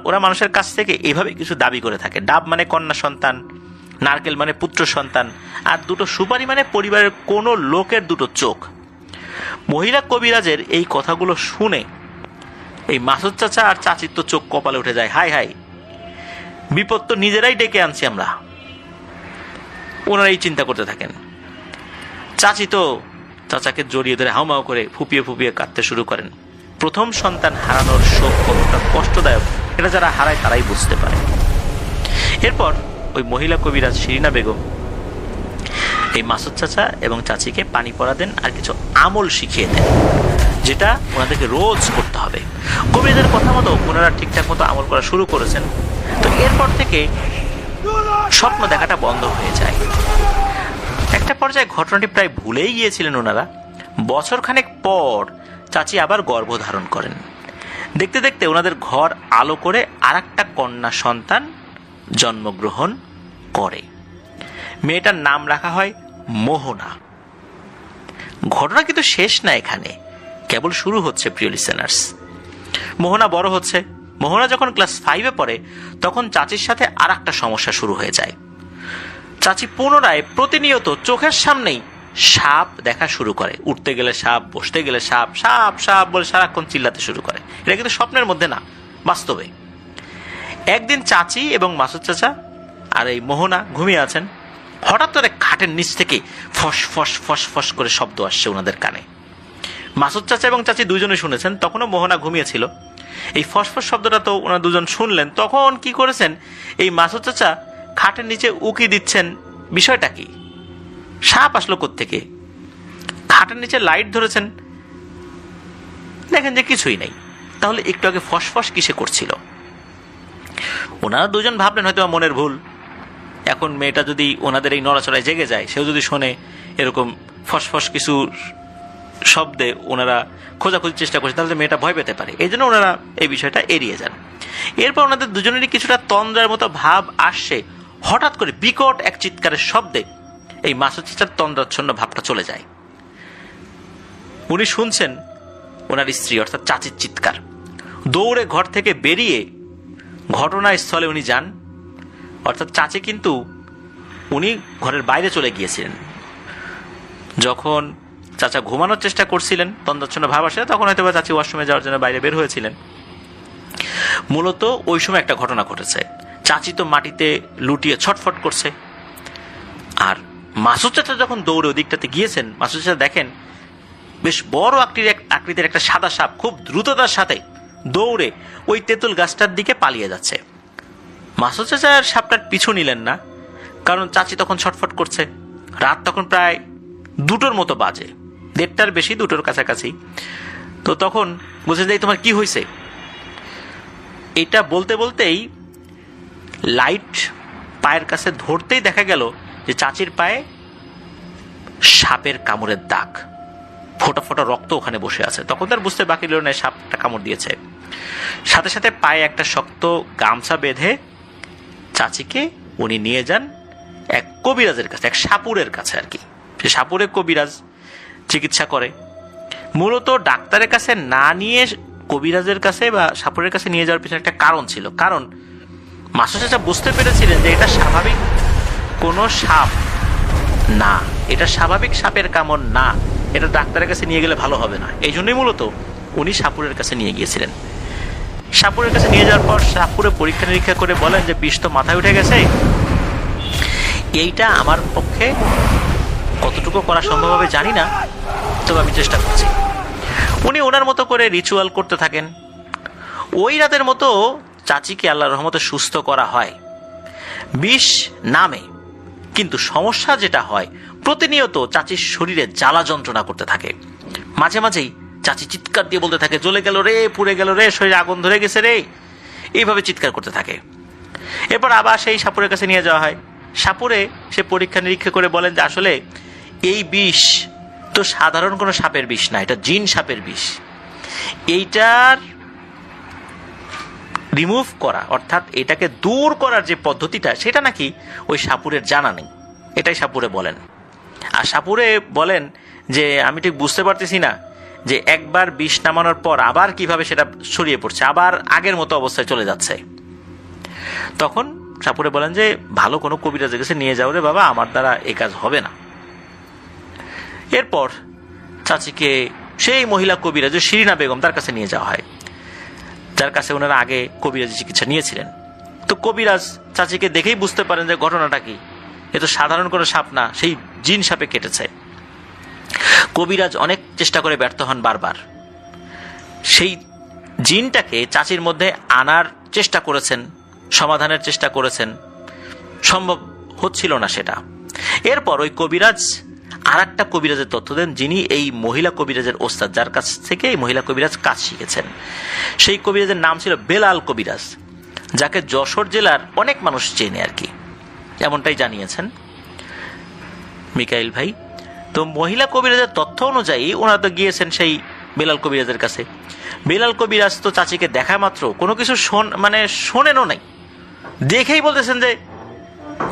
ওরা মানুষের কাছ থেকে এভাবে কিছু দাবি করে থাকে। ডাব মানে কন্যা সন্তান, নারকেল মানে পুত্র সন্তান, আর দুটো সুপারি মানে পরিবারের কোনো লোকের দুটো চোখ। মহিলা কবিরাজের এই কথাগুলো শুনে এই মাসুদ চাচা আর চাচির তো চোখ কপালে উঠে যায়। হাই হাই, বিপদ তো নিজেরাই ডেকে আনছি আমরা। ওনারা এই চিন্তা করতে থাকেন। চাচি তো চাচাকে জড়িয়ে ধরে হাউমাউ করে ফুপিয়ে ফুপিয়ে কাঁদতে শুরু করেন। প্রথম সন্তান হারানোর শোক কতটা কষ্টদায়ক, এটা যারা হারায় তারাই বুঝতে পারে। এরপর ওই মহিলা কবিরাজ শিরিনা বেগম এই মাসুদ চাচা এবং চাচিকে পানি পড়া দেন আর কিছু আমল শিখিয়ে দেন, যেটা ওনাদেরকে রোজ করতে হবে। কবিরাজের কথা মতো ওনারা ঠিকঠাক মতো আমল করা শুরু করেছেন। তো এরপর থেকে স্বপ্ন দেখাটা বন্ধ হয়ে যায়। একটা পর্যায়ে ঘটনাটি প্রায় ভুলেই গিয়েছিলেন ওনারা। বছরখানেক পর চাচি আবার গর্ভধারণ করেন। দেখতে দেখতে ওনাদের ঘর আলো করে আর একটা কন্যা সন্তান জন্মগ্রহণ করে। মেয়েটার নাম রাখা হয় মোহনা। ঘটনা কিন্তু শেষ না, এখানে কেবল শুরু হচ্ছে প্রিয় লিসেনার্স। মোহনা বড় হচ্ছে। মোহনা যখন ক্লাস 5-এ পড়ে, তখন চাচির সাথে আর একটা সমস্যা শুরু হয়ে যায়। চাচি পুনরায় প্রতিনিয়ত চোখের সামনেই সাপ দেখা শুরু করে। উঠতে গেলে সাপ, বসতে গেলে সাপ, সাপ সাপ বলে সারাক্ষণ চিল্লাতে শুরু করে। এটা কিন্তু স্বপ্নের মধ্যে না, বাস্তবে। একদিন চাচি এবং মাসুদ চাচা আর এই মোহনা ঘুমিয়ে আছেন। হঠাৎ করে খাটের নিচ থেকে ফস ফস ফস ফস করে শব্দ আসছে ওনাদের কানে। মাসুদ চাচা এবং চাচি দুজনে শুনেছেন, তখনও মোহনা ঘুমিয়েছিল। এই ফসফস শব্দটা তো ওনারা দুজন শুনলেন। তখন কি করেছেন, এই মাসুদ চাচা খাটের নিচে উকি দিচ্ছেন, বিষয়টা কি, সাপ আসলো কোত্থেকে। খাটের নিচে লাইট ধরেছেন, দেখেন যে কিছুই নেই। তাহলে একটু আগে ফসফস কিসে করছিল? ওনারা দুজন ভাবলেন হয়তো মনের ভুল। এখন মেয়েটা যদি ওনাদের এই নড়াচড়ায় জেগে যায়, সেও যদি শোনে এরকম ফসফস কিছু শব্দে ওনারা খোঁজাখুঁজির চেষ্টা করছে, তাহলে মেয়েটা ভয় পেতে পারে, এই জন্য ওনারা এই বিষয়টা এড়িয়ে যান। এরপর ওনাদের দুজনেরই কিছুটা তন্দ্রার মতো ভাব আসছে, হঠাৎ করে বিকট এক চিৎকারের শব্দে এই মাসুদ চাচার তন্দ্রাচ্ছন্ন ভাবটা চলে যায়। উনি শুনছেন ওনার স্ত্রী অর্থাৎ চাচির চিৎকার। দৌড়ে ঘর থেকে বেরিয়ে ঘটনাস্থলে উনি যান, অর্থাৎ চাচি কিন্তু উনি ঘরের বাইরে চলে গিয়েছিলেন। যখন চাচা ঘুমানোর চেষ্টা করছিলেন, তন্দ্রাচ্ছন্ন ভাব আসে, তখন হয়তো বা চাচি ওয়াশরুমে যাওয়ার জন্য বাইরে বের হয়েছিলেন। মূলত ওই সময় একটা ঘটনা ঘটেছে, চাচি তো মাটিতে লুটিয়ে ছটফট করছে, আর মাসুদ চাচা যখন দৌড়ে ওদিকটাতে গিয়েছেন, মাসুদ চাচা দেখেন বেশ বড় আকৃতির একটা সাদা সাপ খুব দ্রুততার সাথে দৌড়ে ওই তেঁতুল গাছটার দিকে পালিয়ে যাচ্ছে। মাসুদ চাচার সাপটার পিছু নিলেন না, কারণ চাচি তখন ছটফট করছে। রাত তখন প্রায় 2টোর মতো বাজে, 1:30টার বেশি, 2টোর কাছাকাছি। তো তখন বুঝে যাই তোমার কি হয়েছে। এটা বলতে বলতেই লাইট পায়ের কাছে ধরতেই দেখা গেল যে চাচির পায়ে সাপের কামড়ের দাগ, ফোটা ফোটা রক্ত ওখানে বসে আছে। তখন তার বুঝতে বাকি রইল না সাপটা কামড় দিয়েছে। সাথে সাথে পায়ে একটা শক্ত গামছা বেঁধে চাচিকে উনি নিয়ে যান এক কবিরাজের কাছে, এক সাপুরের কাছে আর কি। সে সাপুরে কবিরাজ চিকিৎসা করে। মূলত ডাক্তারের কাছে না নিয়ে কবিরাজের কাছে বা সাপুরের কাছে নিয়ে যাওয়ার পিছনে একটা কারণ ছিল। কারণ মাসুদ চাচা বুঝতে পেরেছিলেন যে এটা স্বাভাবিক কোনো সাপ না, এটা স্বাভাবিক সাপের কামড় না, এটা ডাক্তারের কাছে নিয়ে গেলে ভালো হবে না। এই জন্যই মূলত উনি সাপুরের কাছে নিয়ে গিয়েছিলেন। সাপুরের কাছে নিয়ে যাওয়ার পর সাপুরে পরীক্ষা নিরীক্ষা করে বলেন যে বিষ তো মাথায় উঠে গেছে, এইটা আমার পক্ষে কতটুকু করা সম্ভব হবে জানি না, তবে আমি চেষ্টা করছি। উনি ওনার মতো করে রিচুয়াল করতে থাকেন। ওই রাতের মতো চাচিকে আল্লাহর রহমতে সুস্থ করা হয়, বিষ নামে। কিন্তু সমস্যা যেটা হয়, প্রতিনিয়ত চাচির শরীরে জ্বালা যন্ত্রণা করতে থাকে। মাঝে মাঝেই চাচি চিৎকার দিয়ে বলতে থাকে, জ্বলে গেল রে, পুড়ে গেল রে, শরীরে আগুন ধরে গেছে রে, এইভাবে চিৎকার করতে থাকে। এরপর আবার সেই সাপুরের কাছে নিয়ে যাওয়া হয়। সাপুরে সে পরীক্ষা নিরীক্ষা করে বলেন যে আসলে এই বিষ তো সাধারণ কোনো সাপের বিষ না, এটা জিন সাপের বিষ। এইটার রিমুভ করা অর্থাৎ এটাকে দূর করার যে পদ্ধতিটা, সেটা নাকি ওই সাপুরের জানা নেই, এটাই সাপুরে বলেন। আর সাপুরে বলেন যে আমি ঠিক বুঝতে পারতেছি না যে একবার বিষ নামানোর পর আবার কিভাবে সেটা ছড়িয়ে পড়ছে, আবার আগের মতো অবস্থায় চলে যাচ্ছে। তখন সাপুরে বলেন যে ভালো কোনো কবিরাজের কাছে নিয়ে যাও রে বাবা, আমার দ্বারা এ কাজ হবে না। এরপর চাচিকে সেই মহিলা কবিরাজ শিরিনা বেগম, তার কাছে নিয়ে যাওয়া হয়, যার কাছে ওনারা আগে কবিরাজি চিকিৎসা নিয়েছিলেন। তো কবিরাজ চাচিকে দেখেই বুঝতে পারেন যে ঘটনাটা কি, এ তো সাধারণ কোনো সাপ না, সেই জিন সাপে কেটেছে। কবিরাজ অনেক চেষ্টা করে ব্যর্থ হন বারবার। সেই জিনটাকে চাচির মধ্যে আনার চেষ্টা করেছেন, সমাধানের চেষ্টা করেছেন, সম্ভব হচ্ছিল না সেটা। এরপর ওই কবিরাজ আর একটা কবিরাজের তথ্য দেন, যিনি এই মহিলা কবিরাজের ওস্তাদ, যার কাছ থেকে এই মহিলা কবিরাজ কাজ শিখেছেন। সেই কবিরাজের নাম ছিল বেলাল কবিরাজ, যাকে যশোর জেলার অনেক মানুষ চেনে আর কি, এমনটাই জানিয়েছেন মিকাইল ভাই। তো মহিলা কবিরাজের তথ্য অনুযায়ী ওনারা তো গিয়েছেন সেই বেলাল কবিরাজের কাছে। বেলাল কবিরাজ তো চাচিকে দেখা মাত্র কোনো কিছু শোনেনও নাই, দেখেই বলতেছেন যে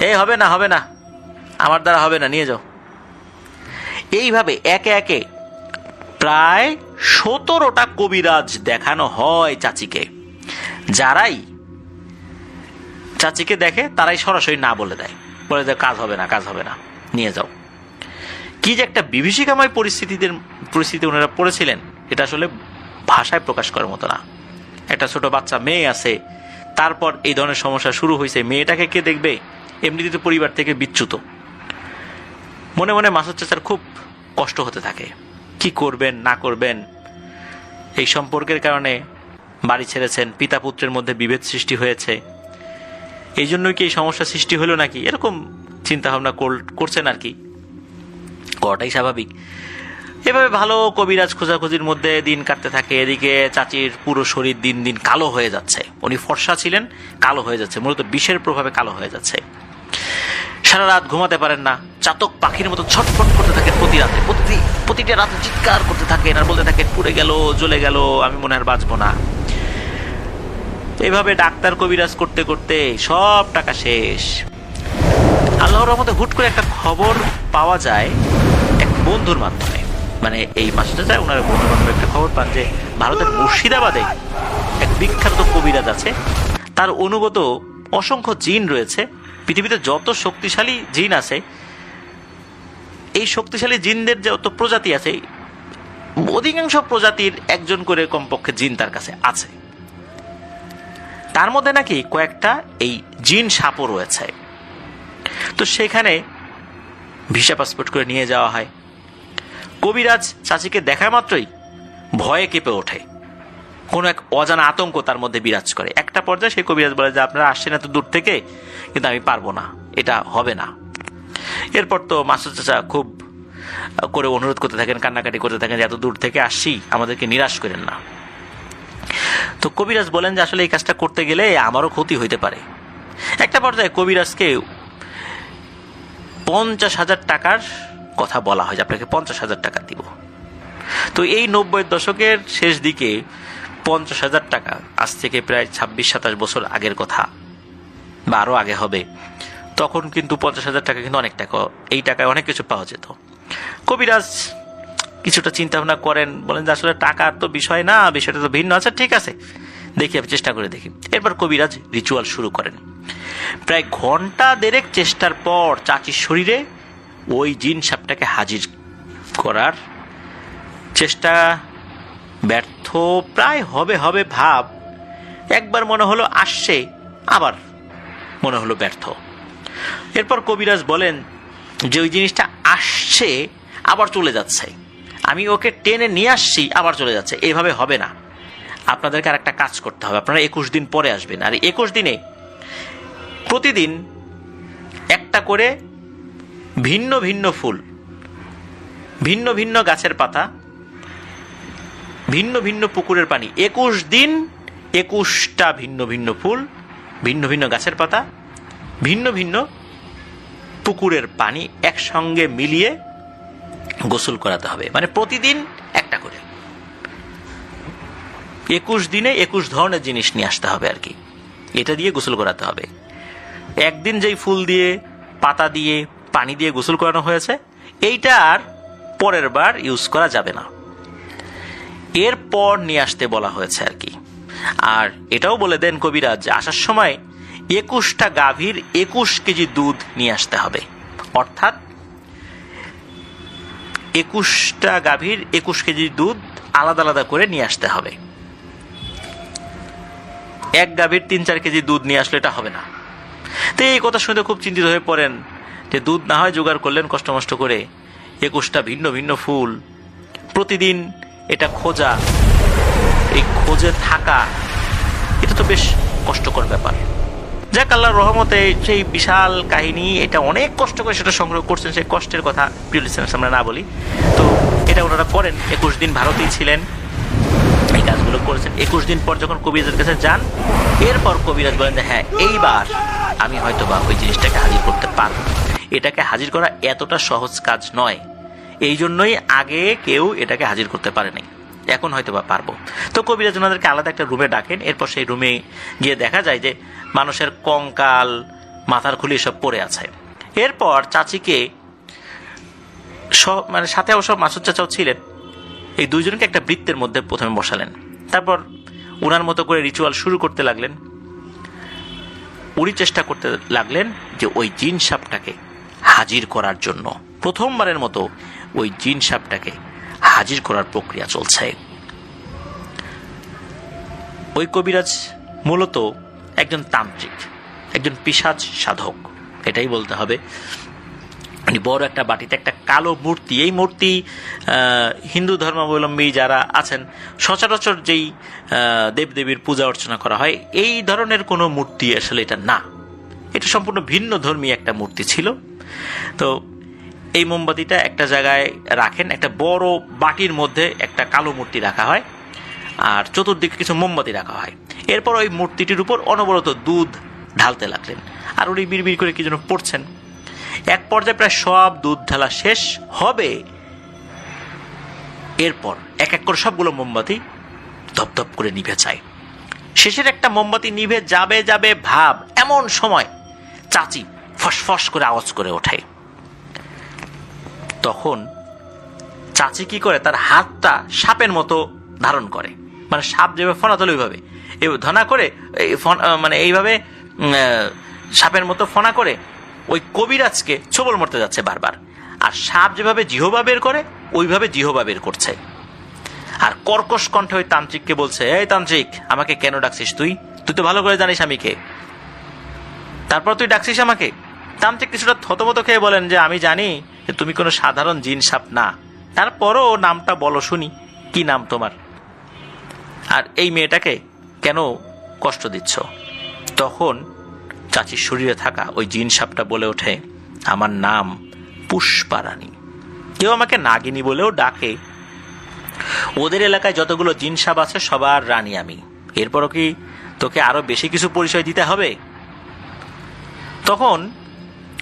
এই হবে না, হবে না, আমার দ্বারা হবে না, নিয়ে যাও। এইভাবে একে একে প্রায় 17টা কবিরাজ দেখানো হয় চাচিকে। যারাই চাচিকে দেখে তারাই সরাসরি না বলে দেয়, বলে দেয় কাজ হবে না, কাজ হবে না, নিয়ে যাও। কি যে একটা বিভীষিকাময় পরিস্থিতি ওনারা পড়েছিলেন, এটা আসলে ভাষায় প্রকাশ করার মতো না। একটা ছোট বাচ্চা মেয়ে আছে, তারপর এই ধরনের সমস্যা শুরু হয়েছে, মেয়েটাকে কে দেখবে, এমনিতে তো পরিবার থেকে বিচ্যুত। মনে মনে মাসুদ চাচার খুব কষ্ট হতে থাকে, কি করবেন না করবেন। এই সম্পর্কের কারণে বাড়ি ছেড়েছেন, পিতা পুত্রের মধ্যে বিভেদ সৃষ্টি হয়েছে, এই জন্যই কি এই সমস্যা সৃষ্টি হলো নাকি, এরকম চিন্তা ভাবনা করছেন আর কি, করাটাই স্বাভাবিক। এভাবে ভালো কবিরাজ খোঁজাখুঁজির মধ্যে দিন কাটতে থাকে। এদিকে চাচির পুরো শরীর দিন দিন কালো হয়ে যাচ্ছে, উনি ফর্সা ছিলেন, কালো হয়ে যাচ্ছে, মূলত বিষের প্রভাবে কালো হয়ে যাচ্ছে। সারা রাত ঘুমাতে পারেন না, চাতক পাখির মতো ছটফট করতে থাকেন প্রতি রাতে, প্রতিটা রাতে চিৎকার করতে থাকেন আর বলতে থাকেন পুড়ে গেল, জ্বলে গেল, আমি মনে আর বাঁচবো না। এইভাবে ডাক্তার কবিরাজ করতে করতে সব টাকা শেষ। আল্লাহর রহমতে হুট করে একটা খবর পাওয়া যায় এক বন্ধুর মাধ্যমে, মানে এই মাসটা যায় ওনার বন্ধুর মাধ্যমে একটা খবর পান যে ভারতের মুর্শিদাবাদে এক বিখ্যাত কবিরাজ আছে, তার অনুগত অসংখ্য জিন রয়েছে। পৃথিবীতে যত শক্তিশালী জিন আছে, এই শক্তিশালী জিনদের যত প্রজাতি আছে, অধিকাংশ প্রজাতির একজন করে কমপক্ষে জিন তার কাছে আছে। তার মধ্যে নাকি কয়েকটা এই জিন সাপও রয়েছে। তো সেখানে ভিসা পাসপোর্ট করে নিয়ে যাওয়া হয়। কবিরাজ চাচিকে দেখা মাত্রই ভয়ে কেঁপে ওঠে, কোনো এক অজানা আতঙ্ক তার মধ্যে বিরাজ করে। একটা পর্যায়ে সেই কবিরাজ বলে যে আপনারা আসছেন এত দূর থেকে, কিন্তু আমি পারবো না, এটা হবে না। এরপর তো মাসুদ চাচা খুব করে অনুরোধ করতে থাকেন, কান্নাকাটি করতে থাকেন যে এত দূর থেকে আসছি, আমাদেরকে নিরাশ করেন না। তো কবিরাজ বলেন যে আসলে এই কাজটা করতে গেলে আমারও ক্ষতি হইতে পারে। একটা পর্যায়ে কবিরাজকে 50,000 টাকার কথা বলা হয় যে আপনাকে 50,000 টাকা দিব। তো এই 90-এর দশকের শেষ দিকে 50,000 টাকা আজ থেকে প্রায় 26-27 বছর আগের কথা, বা আরও আগে হবে, তখন কিন্তু 50,000 টাকা কিন্তু অনেক টাকা, এই টাকায় অনেক কিছু পাওয়া যেত। কবিরাজ কিছুটা চিন্তা ভাবনা করেন, বলেন যে আসলে টাকার তো বিষয় না, বিষয়টা তো ভিন্ন। আচ্ছা ঠিক আছে, দেখি, আমি চেষ্টা করে দেখি। এরপর কবিরাজ রিচুয়াল শুরু করেন। প্রায় ঘন্টা দেড়েক চেষ্টার পর চাচির শরীরে ওই জিন সাপটাকে হাজির করার চেষ্টা ব্যর্থ প্রায় হবে ভাব। একবার মনে হলো আসছে, আবার মনে হলো ব্যর্থ। এরপর কবিরাজ বলেন যে ওই জিনিসটা আসছে আবার চলে যাচ্ছে, আমি ওকে টেনে নিয়ে আসছি আবার চলে যাচ্ছে, এইভাবে হবে না। আপনাদেরকে আর একটা কাজ করতে হবে, আপনারা 21 দিন পরে আসবেন, আর 21 দিনে প্রতিদিন একটা করে ভিন্ন ভিন্ন ফুল, ভিন্ন ভিন্ন গাছের পাতা, ভিন্ন ভিন্ন পুকুরের পানি, 21 দিন 21টা ভিন্ন ভিন্ন ফুল, ভিন্ন ভিন্ন গাছের পাতা, ভিন্ন ভিন্ন পুকুরের পানি একসঙ্গে মিলিয়ে গোসল করাতে হবে। মানে প্রতিদিন একটা করে, 21 দিনে 21 ধরনের জিনিস নিয়ে আসতে হবে আর কি, এটা দিয়ে গোসল করাতে হবে। একদিন যেই ফুল দিয়ে, পাতা দিয়ে, পানি দিয়ে গোসল করানো হয়েছে, এইটা আর পরের বার ইউজ করা যাবে না, এরপর নিয়ে আসতে বলা হয়েছে আর কি। আর এটাও বলে দেন কবিরাজ যে আসার সময় 21টা গাভীর 21 কেজি দুধ নিয়ে আসতে হবে, অর্থাৎ 21টা গাভীর 21 কেজি দুধ আলাদা আলাদা করে নিয়ে আসতে হবে। এক গাভীর 3-4 কেজি দুধ নিয়ে আসলে এটা হবে না। তো এই কথা শুনে খুব চিন্তিত হয়ে পড়েন যে দুধ না হয় জোগাড় করলেন কষ্ট মষ্ট করে, 21টা ভিন্ন ভিন্ন ফুল, প্রতিদিন এটা খোঁজা, এই খোঁজে থাকা, এটা তো বেশ কষ্টকর ব্যাপার। যাক, আল্লাহর রহমতে সেই বিশাল কাহিনী, এটা অনেক কষ্ট করে সেটা সংগ্রহ করছেন, সেই কষ্টের কথা প্রিয় লিসেনার্স আমরা না বলি। তো এটা ওনারা করেন, 21 দিন ভারতেই ছিলেন, এই কাজগুলো করেছেন। 21 দিন পর যখন কবিরাজের কাছে যান, এরপর কবিরাজ বলেন যে হ্যাঁ, এইবার আমি হয়তো বা ওই জিনিসটাকে হাজির করতে পারবো। এটাকে হাজির করা এতটা সহজ কাজ নয়, এই জন্যই আগে কেউ এটাকে হাজির করতে পারেনি, এখন হয়তো বা পারবো। তো কবিরাজ ওনাদেরকে আলাদা একটা রুমে ডাকেন। এরপর সেই রুমে গিয়ে দেখা যায় যে মানুষের কঙ্কাল, মাথার খুলি সব পড়ে আছে। এরপর চাচিকে সব, মানে সাথে অবশ্য মাসুদ চাচাও ছিলেন, এই দুইজনকে একটা বৃত্তের মধ্যে প্রথমে বসালেন। তারপর ওনার মতো করে রিচুয়াল শুরু করতে লাগলেন। উনি চেষ্টা করতে লাগলেন যে ওই জিন সাপটাকে হাজির করার জন্য, প্রথমবারের মতো ওই জিন সাপটাকে হাজির করার প্রক্রিয়া চলছে। ওই কবিরাজ মূলত একজন তান্ত্রিক, একজন পিশাচ সাধক, এটাই বলতে হবে। উনি বড় একটা বাটিতে একটা কালো মূর্তি, এই মূর্তি হিন্দু ধর্মাবলম্বী যারা আছেন সচরাচর যেই দেবদেবীর পূজা অর্চনা করা হয়, এই ধরনের কোনো মূর্তি আসলে এটা না, এটা সম্পূর্ণ ভিন্ন ধর্মী একটা মূর্তি ছিল। তো এই মোমবাতিটা একটা জায়গায় রাখেন, একটা বড় বাটির মধ্যে একটা কালো মূর্তি রাখা হয়, আর চতুর্দিকে কিছু মোমবাতি রাখা হয়। এরপর ওই মূর্তিটির উপর অনবরত দুধ ঢালতে লাগলেন, আর উনি বিড়বিড় করে কি যেন পড়ছেন। এক পর্যায়ে প্রায় সব দুধ ঢালা শেষ হবে, এরপর এক এক করে সবগুলো মোমবাতি ধপধপ করে নিভে যায়। শেষের একটা মোমবাতি নিভে যাবে যাবে ভাব, এমন সময় চাচি ফসফস করে আওয়াজ করে ওঠে। তখন চাচি কি করে, তার হাতটা সাপের মতো ধারণ করে, মানে সাপ যেভাবে ফনা তোলে ওইভাবে ধনা করে, মানে এইভাবে সাপের মতো ফনা করে ওই কবিরাজকে ছোবল মারতে যাচ্ছে বারবার। আর সাপ যেভাবে জিহবা বের করে ওইভাবে জিহবা বের করছে। আর কর্কশ কণ্ঠে ওই তান্ত্রিককে বলছে, এই তান্ত্রিক, আমাকে কেন ডাকছিস? তুই তো ভালো করে জানিস আমি কে, তারপর তুই ডাকছিস আমাকে? তান্ত্রিক কিছুটা থতমত খেয়ে বলেন যে আমি জানি যে তুমি কোনো সাধারণ জিন সাপ না, তারপরও নামটা বলো শুনি, কি নাম তোমার? আর এই মেয়েটাকে কেন কষ্ট দিচ্ছ? তখন চাচির শরীরে থাকা ওই জিন সাপটা বলে ওঠে, আমার নাম পুষ্পারানী। কেউ আমাকে নাগিনী বলেও ডাকে। ওদের এলাকায় যতগুলো জিন সাপ আছে সবার রানী আমি। এরপরও কি তোকে আরো বেশি কিছু পরিচয় দিতে হবে? তখন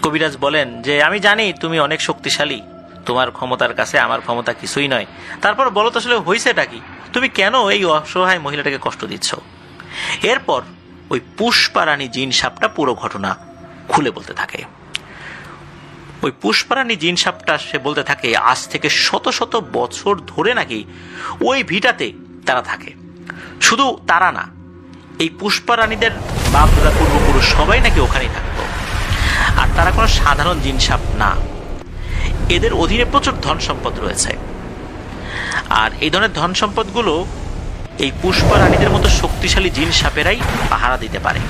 কবিরাজ বলেন যে আমি জানি তুমি অনেক শক্তিশালী, তোমার ক্ষমতার কাছে আমার ক্ষমতা কিছুই নয়, তারপর বলো তো আসলে হয়েছেটা কি? তুমি কেন এই অসহায় মহিলাটাকে কষ্ট দিচ্ছ? এরপর ওই পুষ্পারানী জিন সাপটা পুরো ঘটনা খুলে বলতে থাকে। ওই পুষ্পারানী জিন সাপটা সে বলতে থাকে আজ থেকে শত শত বছর ধরে নাকি ওই ভিটাতে তারা থাকে। শুধু তারা না, এই পুষ্পারানীদের বাপ দাদা পূর্বপুরুষ সবাই নাকি ওখানেই থাকতো। আর তারা কোনো সাধারণ জিন সাপ না, এদের অধীনে প্রচুর ধন সম্পদ রয়েছে। আর এই ধরনের ধন সম্পদগুলো এই পুষ্পারানীদের মতো শক্তিশালী জিন সাপেরাই পাহারা দিতে পারে।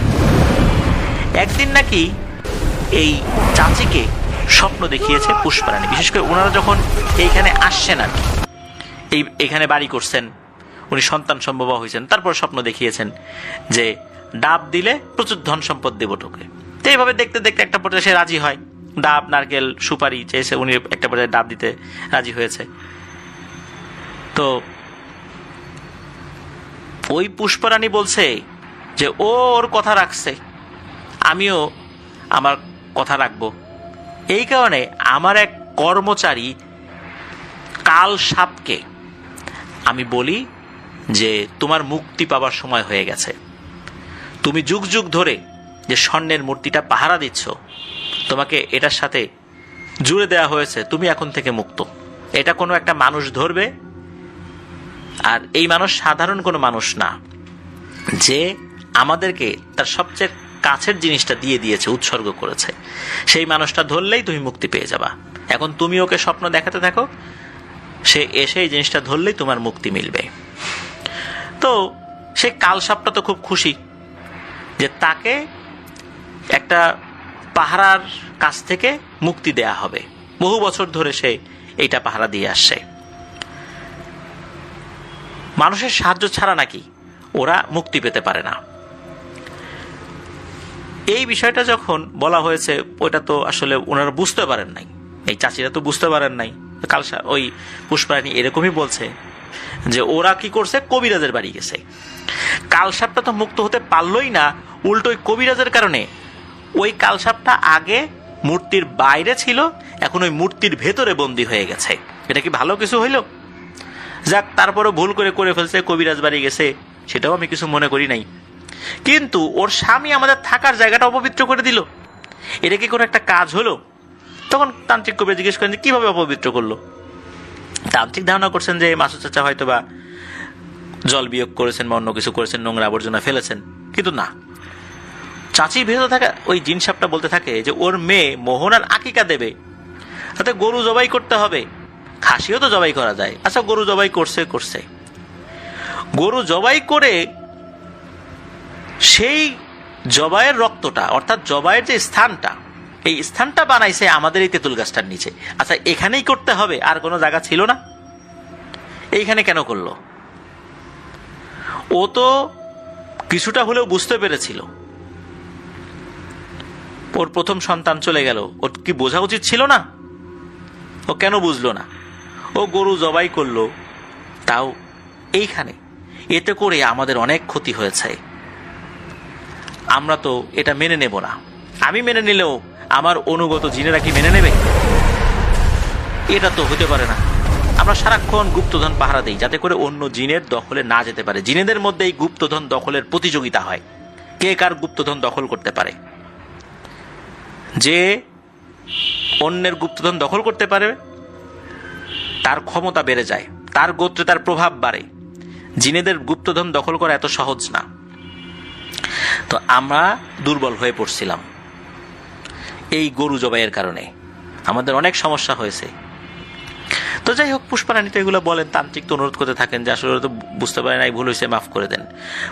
একদিন নাকি এই চাচিকে স্বপ্ন দেখিয়েছে পুষ্পারানী, বিশেষ করে ওনারা যখন এইখানে আসছেন আর কি, এইখানে বাড়ি করছেন, উনি সন্তান সম্ভব হয়েছেন, তারপর স্বপ্ন দেখিয়েছেন যে ডাব দিলে প্রচুর ধন সম্পদ দেব তোকে। তো এইভাবে দেখতে দেখতে একটা পর্যায়ে সে রাজি হয়, ডাব নারকেল সুপারি চেয়েছে, উনি একটা পর্যায়ে ডাব দিতে রাজি হয়েছে। তো ওই পুষ্পারানী বলছে যে ও ওর কথা রাখছে, আমিও আমার কথা রাখবো। এই কারণে আমার এক কর্মচারী কাল সাপকে আমি বলি যে তোমার মুক্তি পাবার সময় হয়ে গেছে, তুমি যুগ যুগ ধরে যে স্বর্ণের মূর্তিটা পাহারা দিচ্ছ, তোমাকে এটার সাথে জুড়ে দেওয়া হয়েছে, তুমি এখন থেকে মুক্ত। এটা কোনো একটা মানুষ ধরবে, আর এই মানুষ সাধারণ কোনো মানুষ না, যে আমাদেরকে তার সবচেয়ে কাছের জিনিসটা দিয়ে দিয়েছে, উৎসর্গ করেছে। সেই মানুষটা ধরলেই তুমি মুক্তি পেয়ে যাবা। এখন তুমি ওকে স্বপ্ন দেখাতে থাকো, সে এসে এই জিনিসটা ধরলেই তোমার মুক্তি মিলবে। তো সেই কালসাপটা তো খুব খুশি যে তাকে একটা পাহারার কাছ থেকে মুক্তি দেয়া হবে। বহু বছর ধরে সে এইটা পাহারা দিয়ে আসছে। মানুষের সাহায্য ছাড়া নাকি ওরা মুক্তি পেতে পারে না। এই বিষয়টা যখন বলা হয়েছে, ওটা তো আসলে ওনারা বুঝতে পারেন নাই, এই চাচিরা তো বুঝতে পারেন নাই। কালসা ওই পুষ্পারানী এরকমই বলছে যে ওরা কি করছে, কবিরাজের বাড়ি গেছে। কালসাপটা তো মুক্ত হতে পারলই না, উল্টো ওই কবিরাজের কারণে ওই কালসাপটা আগে মূর্তির বাইরে ছিল, এখন ওই মূর্তির ভেতরে বন্দী হয়ে গেছে। এটা কি ভালো কিছু হইল? যাক, তারপরও ভুল করে ফেলছে, কবিরাজ বাড়ি গেছে, সেটাও আমি কিছু মনে করি নাই। কিন্তু ওর স্বামী আমাদের থাকার জায়গাটা অপবিত্র করে দিল, এটা কি কোনো একটা কাজ হলো? তখন তান্ত্রিক কবিরাজ জিজ্ঞেস করেন যে কিভাবে অপবিত্র করলো? তান্ত্রিক ধারণা করছেন যে মাসুদ চাচা হয়তো বা জল বিয়োগ করেছেন বা অন্য কিছু করেছেন, নোংরা আবর্জনা ফেলেছেন। কিন্তু না, চাচির ভেতরে থাকা ওই জিন সাপটা বলতে থাকে যে ওর মেয়ে মোহনার আকিকা দেবে, তাতে গরু জবাই করতে হবে, খাসিও তো জবাই করা যায়। আচ্ছা, গরু জবাই করছে, গরু জবাই করে সেই জবাইয়ের রক্তটা, অর্থাৎ জবাইয়ের যে স্থানটা, এই স্থানটা বানাইছে আমাদের এই তেঁতুল গাছটার নিচে। আচ্ছা, এখানেই করতে হবে, আর কোনো জায়গা ছিল না? এইখানে কেন করলো? ও তো কিছুটা হলেও বুঝতে পেরেছিল, ওর প্রথম সন্তান চলে গেল, ওর কি বোঝা উচিত ছিল না? ও কেন বুঝলো না? ও গরু জবাই করলো, তাও এইখানে। এতে করে আমাদের অনেক ক্ষতি হয়েছে, আমরা তো এটা মেনে নেব না। আমি মেনে নিলেও আমার অনুগত জিনেরা কি মেনে নেবে? এটা তো হতে পারে না। আমরা সারাক্ষণ গুপ্তধন পাহারা দিই যাতে করে অন্য জিনের দখলে না যেতে পারে। জিনেদের মধ্যে এই গুপ্তধন দখলের প্রতিযোগিতা হয়, কে কার গুপ্তধন দখল করতে পারে। যে অন্যের গুপ্তধন দখল করতে পারে তার ক্ষমতা বেড়ে যায়, তার গোত্রে তার প্রভাব বাড়ে। জিনেদের গুপ্তধন দখল করা এত সহজ না। তো আমরা দুর্বল হয়ে পড়ছিলাম এই গরু জবাইয়ের কারণে, আমাদের অনেক সমস্যা হয়েছে। তো যাই হোক, পুষ্পারানী তো এগুলো বলেন, তান্ত্রিক তো অনুরোধ করতে থাকেন যে আসলে তো বুঝতে পারে না, ভুল হয়েছে, মাফ করে দেন।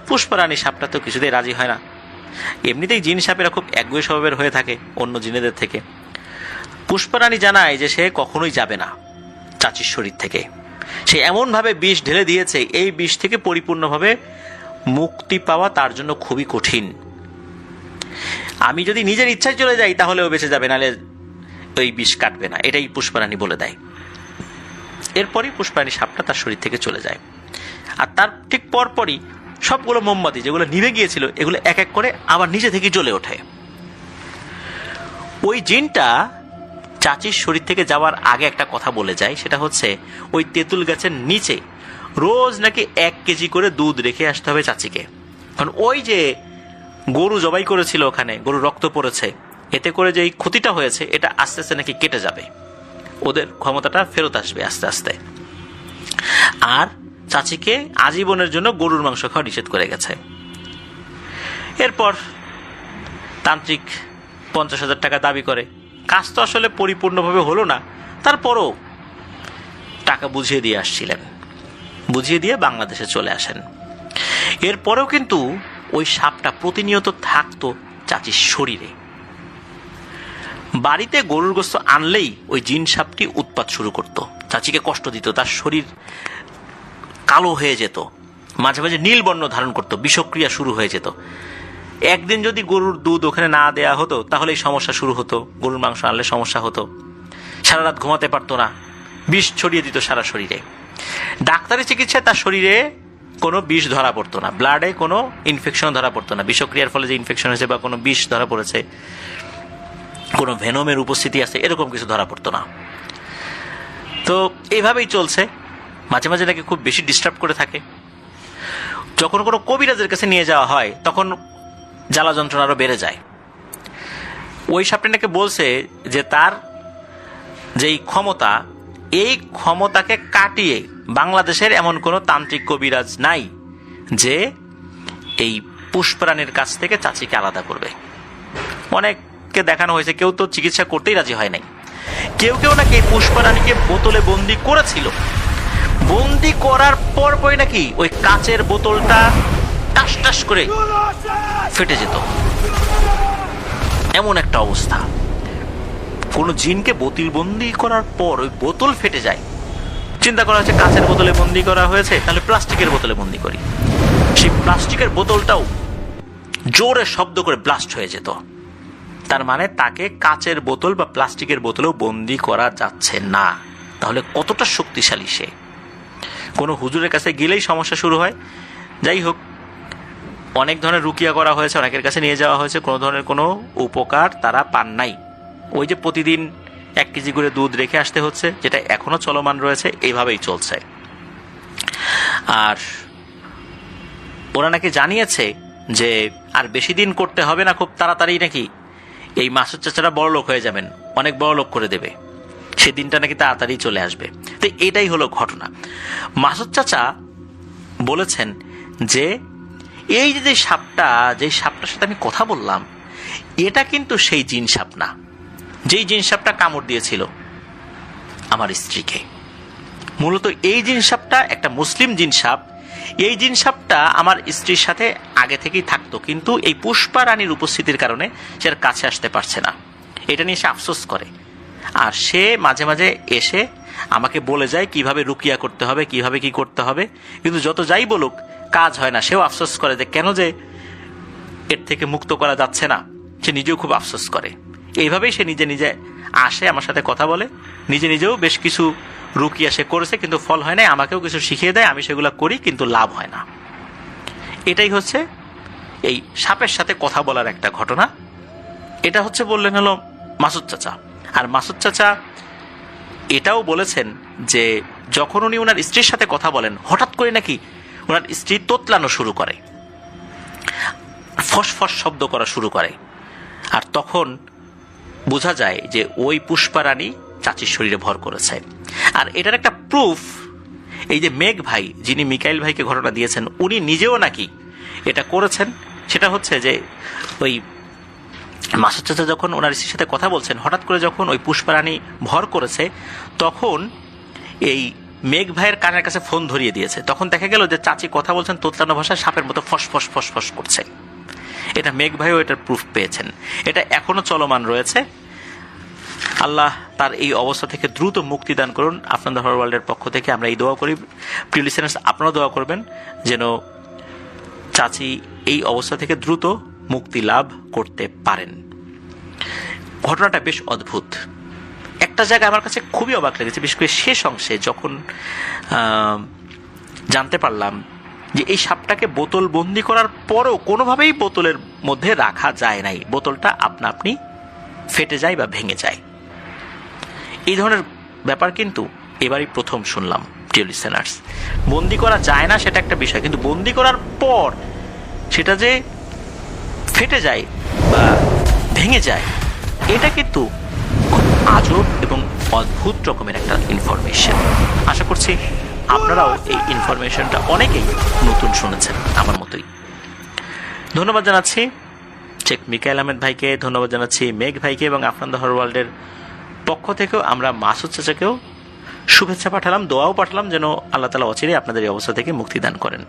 পুষ্পারানী সাপটা তো কিছুতেই রাজি হয় না। এমনিতেই জিন সাপেরা খুব একগুঁয়ে স্বভাবের হয়ে থাকে অন্য জিনেদের থেকে। পুষ্পারানী জানায় যে সে কখনোই যাবে না চাচির শরীর থেকে। সে এমনভাবে বিষ ঢেলে দিয়েছে, এই বিষ থেকে পরিপূর্ণভাবে মুক্তি পাওয়া তার জন্য খুবই কঠিন। আমি যদি নিজের ইচ্ছায় চলে যাই তাহলে ও বেঁচে যাবে, নাহলে ওই বিষ কাটবে না, এটাই পুষ্পারানী বলে দেয়। এরপরই পুষ্পারানী সাপটা তার শরীর থেকে চলে যায়। আর তার ঠিক পরপরই সবগুলো মোমবাতি যেগুলো নিভে গিয়েছিল এগুলো এক এক করে আবার নিজে থেকে জ্বলে ওঠে। ওই জিনটা চাচির শরীর থেকে যাওয়ার আগে একটা কথা বলে যায়, সেটা হচ্ছে ওই তেঁতুল গাছের নিচে রোজ নাকি 1 কেজি করে দুধ রেখে আসতে হবে চাচিকে। কারণ ওই যে গরু জবাই করেছিল, ওখানে গরুর রক্ত পড়েছে, এতে করে যে এই ক্ষতিটা হয়েছে এটা আস্তে আস্তে নাকি কেটে যাবে, ওদের ক্ষমতাটা ফেরত আসবে আস্তে আস্তে। আর চাচিকে আজীবনের জন্য গরুর মাংস খাওয়া নিষেধ করে গেছে। এরপর তান্ত্রিক 50,000 টাকা দাবি করে। কাজ তো আসলে পরিপূর্ণভাবে হলো না, তারপরও টাকা বুঝিয়ে দিয়ে আসছিলেন, বুঝিয়ে দিয়ে বাংলাদেশে চলে আসেন। এরপরেও কিন্তু ওই সাপটা প্রতিনিয়ত থাকতো চাচির শরীরে। বাড়িতে গরুর গোস্ত আনলেই ওই জিন সাপটি উৎপাত শুরু করত, চাচিকে কষ্ট দিত, তার শরীর কালো হয়ে যেত, মাঝে মাঝে নীল বর্ণ ধারণ করত, বিষক্রিয়া শুরু হয়ে যেত। একদিন যদি গরুর দুধ ওখানে না দেয়া হতো তাহলে এই সমস্যা শুরু হতো, গরুর মাংস আনলে সমস্যা হতো, সারা রাত ঘুমাতে পারতো না, বিষ ছড়িয়ে দিত সারা শরীরে। ডাক্তারি চিকিৎসায় তার শরীরে কোনো বিষ ধরা পড়তো না, ব্লাডে কোনো ইনফেকশন ধরা পড়তো না, বিষক্রিয়ার ফলে যে ইনফেকশন হয়েছে বা কোনো বিষ ধরা পড়েছে, কোনো ভেনমের উপস্থিতি আছে, এরকম কিছু ধরা পড়তো না। তো এইভাবেই চলছে। মাঝে মাঝে নাকি খুব বেশি ডিস্টার্ব করে থাকে। যখন কোনো কবিরাজের কাছে নিয়ে যাওয়া হয় তখন জ্বালা যন্ত্রণা আরো বেড়ে যায়। ওই সাপটা নাকি বলছে যে তার যেই ক্ষমতা, এই ক্ষমতাকে কাটিয়ে বাংলাদেশের এমন কোনো তান্ত্রিক কবিরাজ নাই যে এই পুষ্পারানীর কাছ থেকে চাচিকে আলাদা করবে। অনেককে দেখানো হয়েছে, কেউ তো চিকিৎসা করতেই রাজি হয় নাই। কেউ কেউ নাকি এই পুষ্পারানীকে বোতলে বন্দি করেছিল, বন্দি করার পরপরই নাকি ওই কাচের বোতলটা টাস টাস করে ফেটে যেত, এমন একটা অবস্থা। কোন জিনকে বোতল বন্দি করার পর ওই বোতল ফেটে যায়। চিন্তা করা হচ্ছে কাচের বোতলে বন্দি করা হয়েছে, তাহলে প্লাস্টিকের বোতলে বন্দি করি। সেই প্লাস্টিকের বোতলটাও জোরে শব্দ করে ব্লাস্ট হয়ে যেত। তার মানে তাকে কাচের বোতল বা প্লাস্টিকের বোতলেও বন্দি করা যাচ্ছে না। তাহলে কতটা শক্তিশালী সে। কোনো হুজুরের কাছে গেলেই সমস্যা শুরু হয়। যাই হোক, অনেক ধরনের রুকিয়া করা হয়েছে, অনেকের কাছে নিয়ে যাওয়া হয়েছে, কোনো ধরনের কোনো উপকার তারা পান নাই। ওই যে প্রতিদিন 1 কেজি করে দুধ রেখে আসতে হচ্ছে, যেটা এখনো চলমান রয়েছে, এইভাবেই চলছে। আর ওরা নাকি জানিয়েছে যে আর বেশি দিন করতে হবে না, খুব তাড়াতাড়ি নাকি এই মাসুদ চাচারা বড় লোক হয়ে যাবেন, অনেক বড় লোক করে দেবে, সেদিনটা নাকি তাড়াতাড়ি চলে আসবে। তো এটাই হলো ঘটনা। মাসুদ চাচা বলেছেন যে এই যে সাপটা, যে সাপটার সাথে আমি কথা বললাম, এটা কিন্তু সেই জিন সাপ না, যেই জিন সাপটা কামড় দিয়েছিল আমার স্ত্রীকে। মূলত এই জিন সাপটা একটা মুসলিম জিন সাপ। এই জিন সাপটা আমার স্ত্রীর সাথে আগে থেকেই থাকতো, কিন্তু এই পুষ্পা রানীর উপস্থিতির কারণে সে আর কাছে আসতে পারছে না। এটা নিয়ে সে আফসোস করে। আর সে মাঝে মাঝে এসে আমাকে বলে যায় কিভাবে রুকিয়া করতে হবে, কিভাবে কি করতে হবে, কিন্তু যত যাই বলুক কাজ হয় না। সেও আফসোস করে যে কেন যে এর থেকে মুক্ত করা যাচ্ছে না, সে নিজেও খুব আফসোস করে। এইভাবেই সে নিজে নিজে আসে, আমার সাথে কথা বলে, নিজে নিজেও বেশ কিছু রুকিয়া সে করেছে, কিন্তু ফল হয় না। আমাকেও কিছু শিখিয়ে দেয়, আমি সেগুলো করি, কিন্তু লাভ হয় না। এটাই হচ্ছে এই সাপের সাথে কথা বলার একটা ঘটনা। এটা হচ্ছে বললেন হলো মাসুদ চাচা। আর মাসুদ চাচা এটাও বলেছেন যে যখন উনি ওনার স্ত্রীর সাথে কথা বলেন, হঠাৎ করে নাকি ওনার স্ত্রী তোতলানো শুরু করে, ফসফস শব্দ করা শুরু করে। আর তখন বোঝা যায় যে ওই পুষ্পা রানী চাচির শরীরে ভর করেছে। আর এটার একটা প্রুফ এই যে মেঘ ভাই, যিনি মিকাইল ভাইকে ঘটনা দিয়েছেন, উনি নিজেও নাকি এটা করেছেন। সেটা হচ্ছে যে ওই মাসুদ চাচা যখন ওনার স্ত্রীর সাথে কথা বলছেন, হঠাৎ করে যখন ওই পুষ্পা রানী ভর করেছে, তখন এই মেঘ ভাইয়ের কানের কাছে ফোন ধরিয়ে দিয়েছে। তখন দেখা গেল যে চাচি কথা বলছেন তোতলানো ভাষায়, সাপের মতো ফসফস ফসফস করছে। এটা মেঘ ভাইও এটার প্রুফ পেয়েছেন। এটা এখনো চলমান রয়েছে। আল্লাহ তার এই অবস্থা থেকে দ্রুত মুক্তি দান করুন। আপনাদের হরর ওয়ার্ল্ডের পক্ষ থেকে আমরা এই দোয়া করি। প্রিয় লিসেনার্স, আপনারা দোয়া করবেন যেন চাচি এই অবস্থা থেকে দ্রুত মুক্তি লাভ করতে পারেন। ঘটনাটা বেশ অদ্ভুত। একটা জায়গায় আমার কাছে খুবই অবাক লেগেছে, বিশেষ করে শেষ অংশে যখন জানতে পারলাম যে এই সাপটাকে বোতল বন্দি করার পরও কোনোভাবেই বোতলের মধ্যে রাখা যায় নাই, বোতলটা আপনা আপনি ফেটে যায় বা ভেঙে যায়। এই ধরনের ব্যাপার কিন্তু এবারই প্রথম শুনলাম। ডিয়ার লিসেনার্স, বন্দি করা যায় না সেটা একটা বিষয়, কিন্তু বন্দি করার পর সেটা যে ফেটে যায় বা ভেঙে যায়, এটা কিন্তু খুব আজব এবং অদ্ভুত রকমের একটা ইনফরমেশন। আশা করছি আপনারাও এই ইনফরমেশনটা অনেকেই নতুন শুনেছেন আমার মতোই। ধন্যবাদ জানাচ্ছি শেখ মিকাইল আহমেদ ভাইকে, ধন্যবাদ জানাচ্ছি মেঘ ভাইকে, এবং আপনাদের হরর ওয়ার্ল্ডের পক্ষ থেকেও আমরা মাসুদ চাচাকেও শুভেচ্ছা পাঠালাম, দোয়াও পাঠালাম যেন আল্লাহ তাআলা অচিরেই আপনাদের এই অবস্থা থেকে মুক্তি দান করেন।